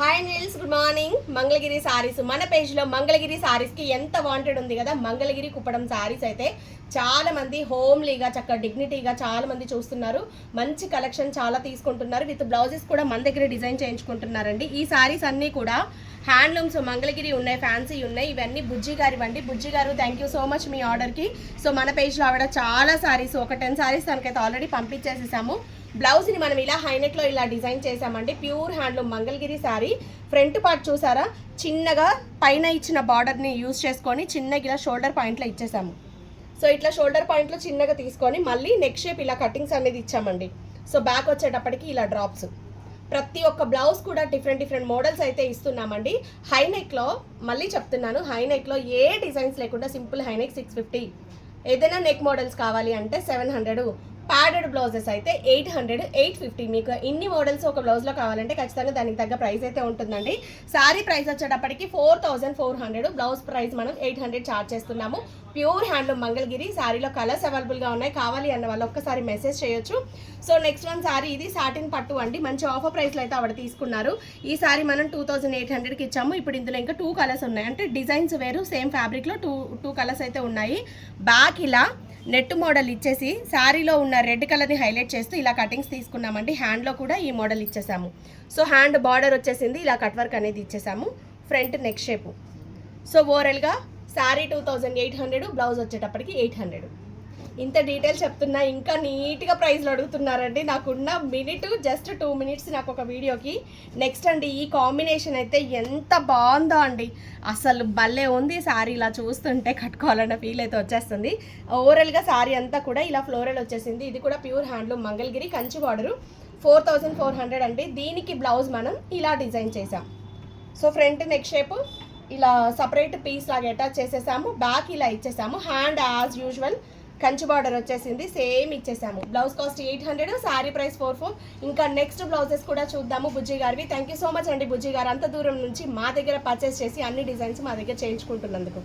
Hi నీల్స్, good morning. Mangalagiri saris మన పేజ్లో మంగళగిరి సారీస్కి ఎంత వాంటెడ్ ఉంది కదా. మంగళగిరి కుప్పడం సారీస్ అయితే చాలా మంది హోమ్లీగా చక్కగా డిగ్నిటీగా చాలా మంది చూస్తున్నారు. మంచి కలెక్షన్ చాలా తీసుకుంటున్నారు. విత్ బ్లౌజెస్ కూడా మన దగ్గర డిజైన్ చేయించుకుంటున్నారండి. ఈ సారీస్ అన్నీ కూడా హ్యాండ్లూమ్స్ మంగళగిరి ఉన్నాయి, ఫ్యాన్సీ ఉన్నాయి. ఇవన్నీ బుజ్జి గారి వండి. బుజ్జి గారు థ్యాంక్ యూ సో మచ్ మీ ఆర్డర్కి. సో మన పేజ్లో ఆవిడ చాలా సారీస్, ఒక 10 సారీస్ తనకైతే ఆల్రెడీ పంపించేసేసాము. బ్లౌజ్ని మనం ఇలా హైనెక్లో ఇలా డిజైన్ చేసామండి. Pure handloom Mangalagiri sari. Front part చూసారా, చిన్నగా పైన ఇచ్చిన బార్డర్ని యూజ్ చేసుకొని చిన్నగా ఇలా షోల్డర్ పాయింట్లో ఇచ్చేసాము. సో ఇట్లా షోల్డర్ పాయింట్లో చిన్నగా తీసుకొని మళ్ళీ నెక్ షేప్ ఇలా కటింగ్స్ అనేది ఇచ్చామండి. సో బ్యాక్ వచ్చేటప్పటికి ఇలా డ్రాప్స్. ప్రతి ఒక్క బ్లౌజ్ కూడా డిఫరెంట్ మోడల్స్ అయితే ఇస్తున్నామండి. హైనెక్లో మళ్ళీ చెప్తున్నాను, హైనెక్లో ఏ డిజైన్స్ లేకుండా సింపుల్ హైనెక్ 650. ఏదైనా నెక్ మోడల్స్ కావాలి అంటే 700. ప్యాడెడ్ బ్లౌజెస్ అయితే 800, 850. మీకు ఇన్ని మోడల్స్ ఒక బ్లౌజ్లో కావాలంటే ఖచ్చితంగా దానికి తగ్గ ప్రైస్ అయితే ఉంటుందండి. శారీ ప్రైస్ వచ్చేటప్పటికి 4400, బ్లౌజ్ ప్రైస్ మనం 800 ఛార్జ్ చేస్తున్నాము. Pure handloom Mangalagiri. శారీలో కలర్స్ అవైలబుల్గా ఉన్నాయి. కావాలి అన్న వాళ్ళు ఒక్కసారి మెసేజ్ చేయొచ్చు. సో నెక్స్ట్ వన్ శారీ, ఇది సాటిన్ పట్టు అండి. మంచి ఆఫర్ ప్రైస్లో అయితే ఆవిడ తీసుకున్నారు. ఈ శారీ మనం 2800కి ఇచ్చాము. ఇప్పుడు ఇందులో ఇంకా 2 కలర్స్ ఉన్నాయి. అంటే డిజైన్స్ వేరు, సేమ్ ఫ్యాబ్రిక్లో టూ కలర్స్ అయితే ఉన్నాయి. బ్యాక్ ఇలా నెట్ మోడల్ ఇచ్చేసి శారీలో ఉన్న రెడ్ కలర్ని హైలైట్ చేస్తూ ఇలా కటింగ్స్ తీసుకున్నామండి. హ్యాండ్లో కూడా ఈ మోడల్ ఇచ్చేసాము. సో హ్యాండ్ బార్డర్ వచ్చేసింది, ఇలా కట్ వర్క్ అనేది ఇచ్చేసాము. Front neck shape. సో ఓవరాల్గా శారీ 2800, బ్లౌజ్ వచ్చేటప్పటికి 800. ఇంత డీటెయిల్స్ చెప్తున్నా, ఇంకా నీట్గా ప్రైస్లో అడుగుతున్నారండి. నాకున్న మినిట్ జస్ట్ 2 మినిట్స్ నాకు ఒక వీడియోకి. నెక్స్ట్ అండి, ఈ కాంబినేషన్ అయితే ఎంత బాగుందో అండి. అసలు భలే ఉంది శారీ. ఇలా చూస్తుంటే కట్టుకోవాలన్న ఫీల్ అయితే వచ్చేస్తుంది. ఓవరాల్గా శారీ అంతా కూడా ఇలా ఫ్లోరల్ వచ్చేసింది. ఇది కూడా pure handloom Mangalagiri Kanchi border. 4400 అండి. దీనికి బ్లౌజ్ మనం ఇలా డిజైన్ చేసాం. సో ఫ్రంట్ నెక్ షేపు ఇలా సపరేట్ పీస్ లాగా అటాచ్ చేసేసాము. బ్యాక్ ఇలా ఇచ్చేసాము. Hand as usual Kanchi border వచ్చేసింది, సేమ్ ఇచ్చేసాము. Blouse cost 800, sari price 44. ఇంకా నెక్స్ట్ బ్లౌజెస్ కూడా చూద్దాము బుజ్జి గారివి. థ్యాంక్ యూ సో మచ్ అండి బుజ్జి గారు, అంత దూరం నుంచి మా దగ్గర పర్చేస్ చేసి అన్ని డిజైన్స్ మా దగ్గర చేయించుకుంటున్నందుకు.